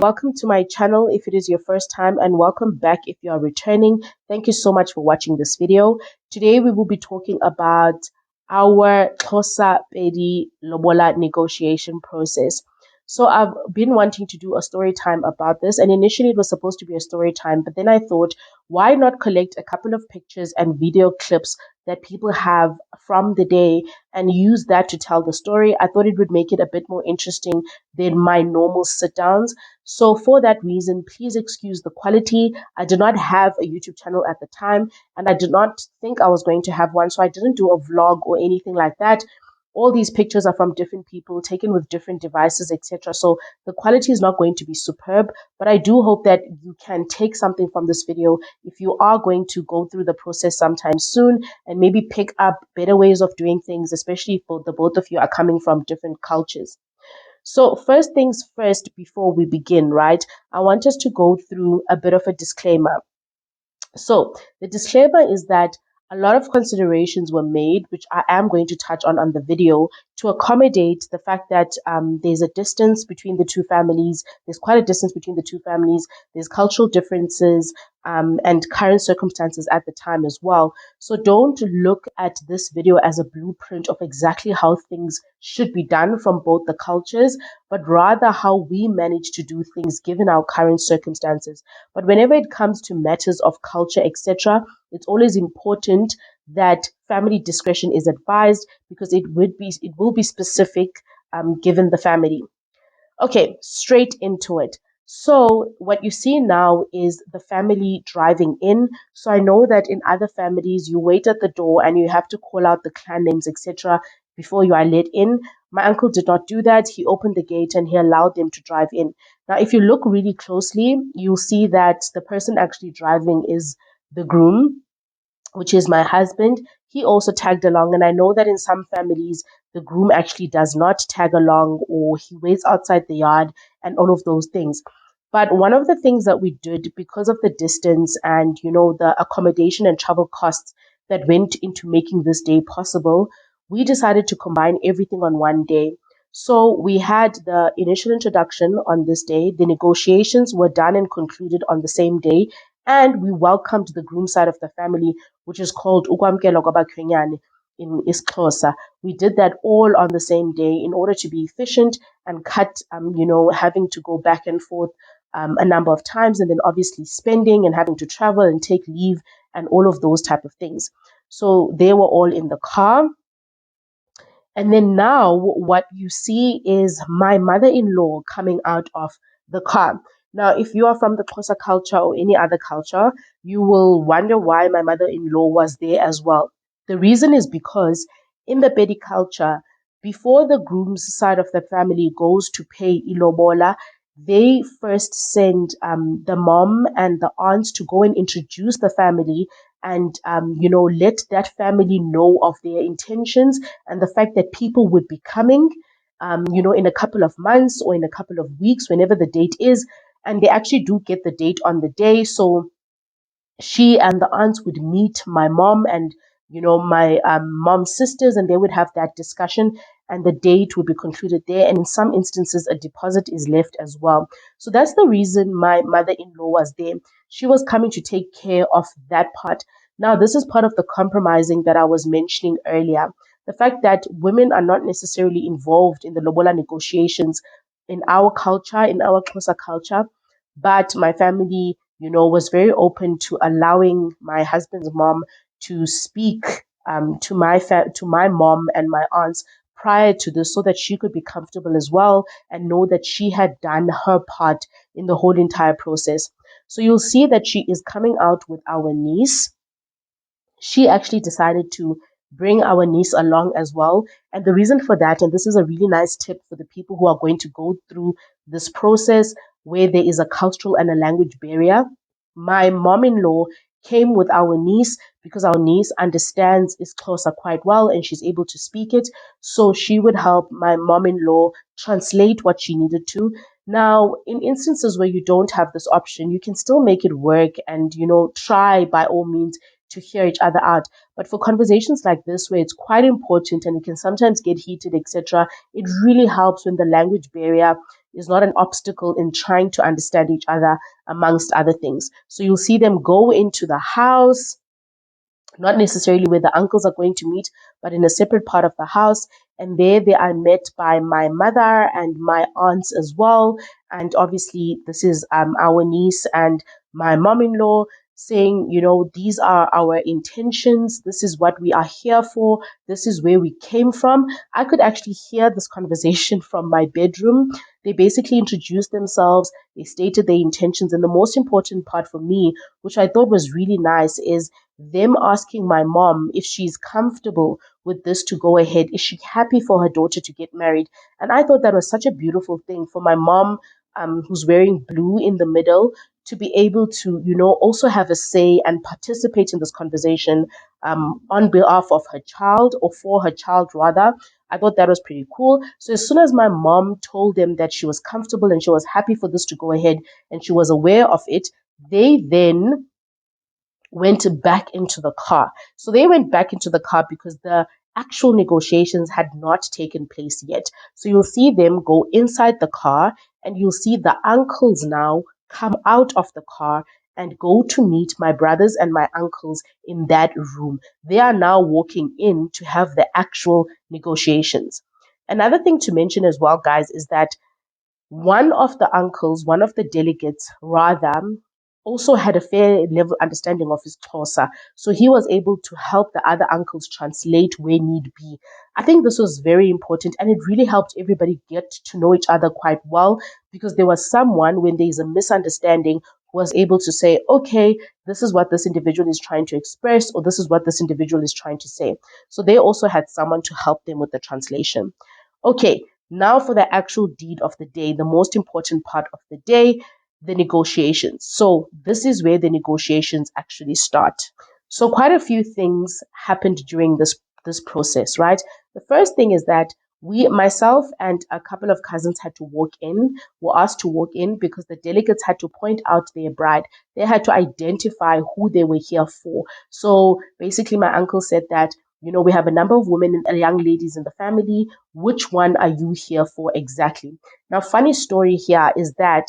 welcome to my channel if it is your first time, and welcome back if you are returning. Thank you so much for watching this video. Today we will be talking about our Xhosa Pedi Lobola negotiation process. So I've been wanting to do a story time about this, and initially it was supposed to be a story time, but then I thought, why not collect a couple of pictures and video clips that people have from the day and use that to tell the story. I thought it would make it a bit more interesting than my normal sit downs. So for that reason, please excuse the quality. I did not have a YouTube channel at the time, and I did not think I was going to have one, so I didn't do a vlog or anything like that. All these pictures are from different people taken with different devices, etc. So the quality is not going to be superb, but I do hope that you can take something from this video if you are going to go through the process sometime soon and maybe pick up better ways of doing things, especially for the both of you are coming from different cultures. So first things first, before we begin, right, I want us to go through a bit of a disclaimer. So the disclaimer is that a lot of considerations were made, which I am going to touch on the video, to accommodate the fact that there's a distance between the two families. There's quite a distance between the two families. There's cultural differences and current circumstances at the time as well. So don't look at this video as a blueprint of exactly how things should be done from both the cultures, but rather how we manage to do things given our current circumstances. But whenever it comes to matters of culture, etc., it's always important that family discretion is advised because it will be specific given the family. Okay, straight into it. So what you see now is the family driving in. So I know that in other families you wait at the door and you have to call out the clan names, etc., before you are let in. My uncle did not do that. He opened the gate and he allowed them to drive in. Now, if you look really closely, you'll see that the person actually driving is the groom, which is my husband. He also tagged along. And I know that in some families, the groom actually does not tag along, or he waits outside the yard and all of those things. But one of the things that we did, because of the distance and, the accommodation and travel costs that went into making this day possible, we decided to combine everything on one day. So we had the initial introduction on this day. The negotiations were done and concluded on the same day. And we welcomed the groom side of the family, which is called Ukwamkela Kwabakhwenyane in isiXhosa. We did that all on the same day in order to be efficient and cut, having to go back and forth a number of times, and then obviously spending and having to travel and take leave and all of those type of things. So they were all in the car. And then now what you see is my mother-in-law coming out of the car. Now, if you are from the Xhosa culture or any other culture, you will wonder why my mother-in-law was there as well. The reason is because in the Pedi culture, before the groom's side of the family goes to pay ilobola, they first send the mom and the aunts to go and introduce the family and, let that family know of their intentions and the fact that people would be coming, in a couple of months or in a couple of weeks, whenever the date is. And they actually do get the date on the day. So she and the aunts would meet my mom and, my mom's sisters, and they would have that discussion and the date would be concluded there. And in some instances, a deposit is left as well. So that's the reason my mother-in-law was there. She was coming to take care of that part. Now, this is part of the compromising that I was mentioning earlier. The fact that women are not necessarily involved in the lobola negotiations in our culture, in our Xhosa culture, but my family, was very open to allowing my husband's mom to speak to my mom and my aunts prior to this, so that she could be comfortable as well and know that she had done her part in the whole entire process. So you'll see that she is coming out with our niece. She actually decided to bring our niece along as well. And the reason for that, and this is a really nice tip for the people who are going to go through this process where there is a cultural and a language barrier. My mom-in-law came with our niece because our niece understands isiXhosa quite well and she's able to speak it. So she would help my mom-in-law translate what she needed to. Now, in instances where you don't have this option, you can still make it work and, try by all means to hear each other out. But for conversations like this, where it's quite important and it can sometimes get heated, etc., it really helps when the language barrier is not an obstacle in trying to understand each other, amongst other things. So you'll see them go into the house, not necessarily where the uncles are going to meet, but in a separate part of the house. And there they are met by my mother and my aunts as well. And obviously, this is our niece and my mom in law saying, these are our intentions. This is what we are here for. This is where we came from. I could actually hear this conversation from my bedroom. They basically introduced themselves, they stated their intentions. And the most important part for me, which I thought was really nice, is them asking my mom if she's comfortable with this to go ahead. Is she happy for her daughter to get married? And I thought that was such a beautiful thing for my mom, who's wearing blue in the middle, to be able to, also have a say and participate in this conversation on behalf of her child, or for her child rather. I thought that was pretty cool. So as soon as my mom told them that she was comfortable and she was happy for this to go ahead and she was aware of it, they then went back into the car. So they went back into the car because the actual negotiations had not taken place yet. So you'll see them go inside the car, and you'll see the uncles now come out of the car and go to meet my brothers and my uncles in that room. They are now walking in to have the actual negotiations. Another thing to mention as well, guys, is that one of the uncles, one of the delegates rather, also had a fair level understanding of his Xhosa. So he was able to help the other uncles translate where need be. I think this was very important, and it really helped everybody get to know each other quite well, because there was someone, when there is a misunderstanding, who was able to say, okay, this is what this individual is trying to express, or this is what this individual is trying to say. So they also had someone to help them with the translation. Okay, now for the actual deed of the day, the most important part of the day, the negotiations. So this is where the negotiations actually start. So quite a few things happened during this process, right? The first thing is that myself and a couple of cousins had to walk in, were asked to walk in because the delegates had to point out their bride. They had to identify who they were here for. So basically, my uncle said that, we have a number of women and young ladies in the family. Which one are you here for exactly? Now, funny story here is that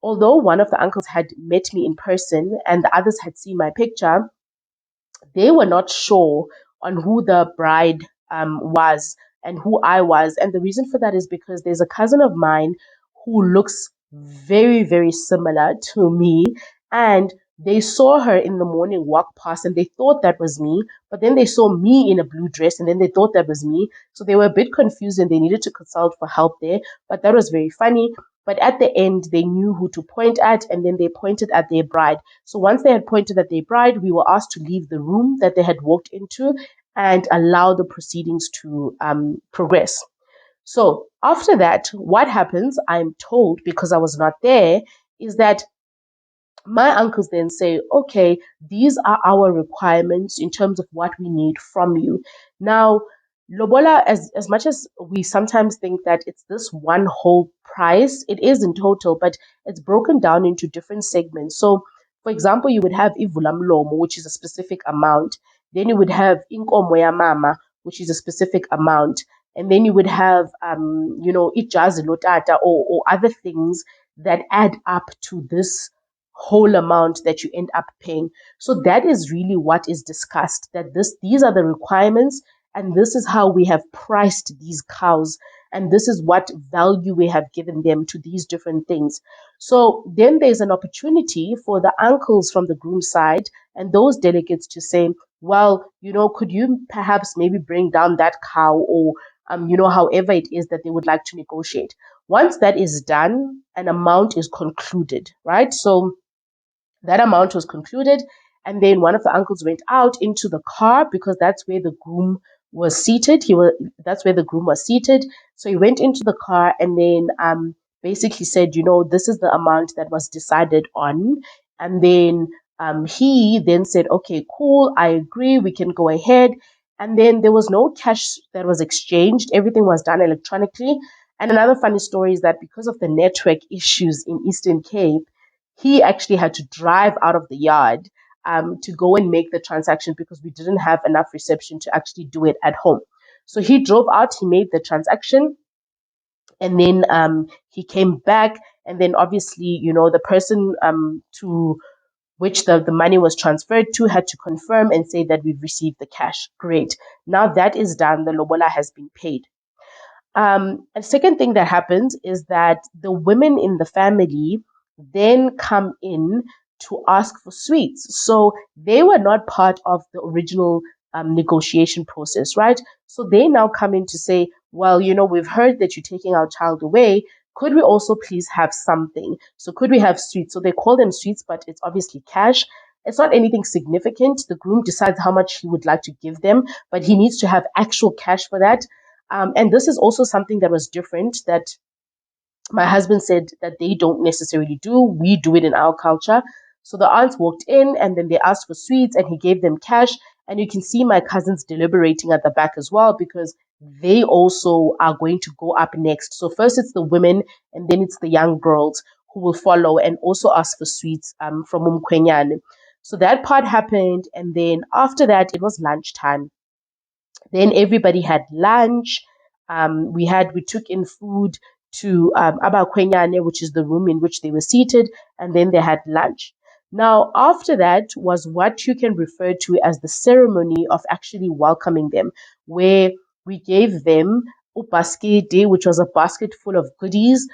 although one of the uncles had met me in person and the others had seen my picture, they were not sure on who the bride was and who I was. And the reason for that is because there's a cousin of mine who looks very, very similar to me. And they saw her in the morning walk past and they thought that was me. But then they saw me in a blue dress and then they thought that was me. So they were a bit confused and they needed to consult for help there. But that was very funny. But at the end, they knew who to point at, and then they pointed at their bride. So once they had pointed at their bride, we were asked to leave the room that they had walked into and allow the proceedings to progress. So after that, what happens, I'm told, because I was not there, is that my uncles then say, okay, these are our requirements in terms of what we need from you. Now, Lobola, as much as we sometimes think that it's this one whole price, it is in total, but it's broken down into different segments. So, for example, you would have Ivulamlomo, which is a specific amount. Then you would have Inkomo ya Mama, which is a specific amount. And then you would have, Ijazi Lotata, or other things that add up to this whole amount that you end up paying. So that is really what is discussed, that these are the requirements, and this is how we have priced these cows, and this is what value we have given them to these different things. So then there's an opportunity for the uncles from the groom side and those delegates to say, well, could you perhaps maybe bring down that cow, or however it is that they would like to negotiate. Once that is done, an amount is concluded, right? So that amount was concluded, and then one of the uncles went out into the car because that's where the groom was seated. That's where the groom was seated. So he went into the car and then basically said, this is the amount that was decided on. And then he then said, okay, cool, I agree, we can go ahead. And then there was no cash that was exchanged. Everything was done electronically. And another funny story is that because of the network issues in Eastern Cape, he actually had to drive out of the yard to go and make the transaction because we didn't have enough reception to actually do it at home. So he drove out, he made the transaction, And then he came back, and then obviously, the person to which the money was transferred to had to confirm and say that we've received the cash. Great. Now that is done, the lobola has been paid. A second thing that happens is that the women in the family then come in to ask for sweets. So they were not part of the original negotiation process, right? So they now come in to say, well, we've heard that you're taking our child away. Could we also please have something? So could we have sweets? So they call them sweets, but it's obviously cash. It's not anything significant. The groom decides how much he would like to give them, but he needs to have actual cash for that. And this is also something that was different that my husband said that they don't necessarily do. We do it in our culture. So the aunts walked in and then they asked for sweets and he gave them cash. And you can see my cousins deliberating at the back as well because they also are going to go up next. So first it's the women and then it's the young girls who will follow and also ask for sweets from Umkwenyan. So that part happened. And then after that, it was lunchtime. Then everybody had lunch. We took in food to Abakwenyane, which is the room in which they were seated, and then they had lunch. Now, after that was what you can refer to as the ceremony of actually welcoming them, where we gave them ubaskete, which was a basket full of goodies.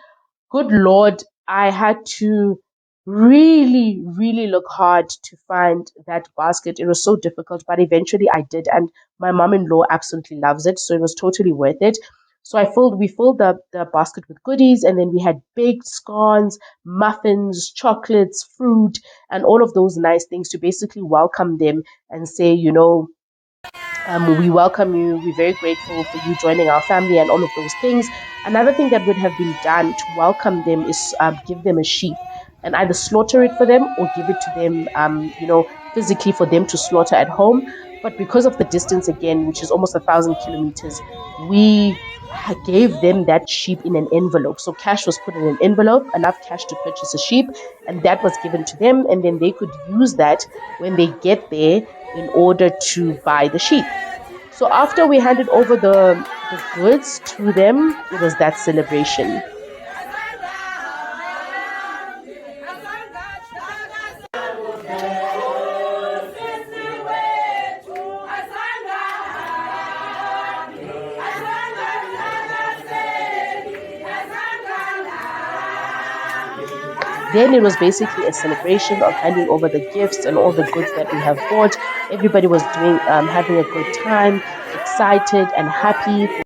Good Lord, I had to really, really look hard to find that basket. It was so difficult, but eventually I did. And my mom-in-law absolutely loves it. So it was totally worth it. So we filled the basket with goodies, and then we had baked scones, muffins, chocolates, fruit, and all of those nice things to basically welcome them and say, we welcome you. We're very grateful for you joining our family and all of those things. Another thing that would have been done to welcome them is give them a sheep and either slaughter it for them or give it to them, physically for them to slaughter at home. But because of the distance again, which is almost 1,000 kilometers, we gave them that sheep in an envelope. So cash was put in an envelope, enough cash to purchase a sheep, and that was given to them. And then they could use that when they get there in order to buy the sheep. So after we handed over the goods to them, it was that celebration. Then it was basically a celebration of handing over the gifts and all the goods that we have bought. Everybody was having a good time, excited and happy.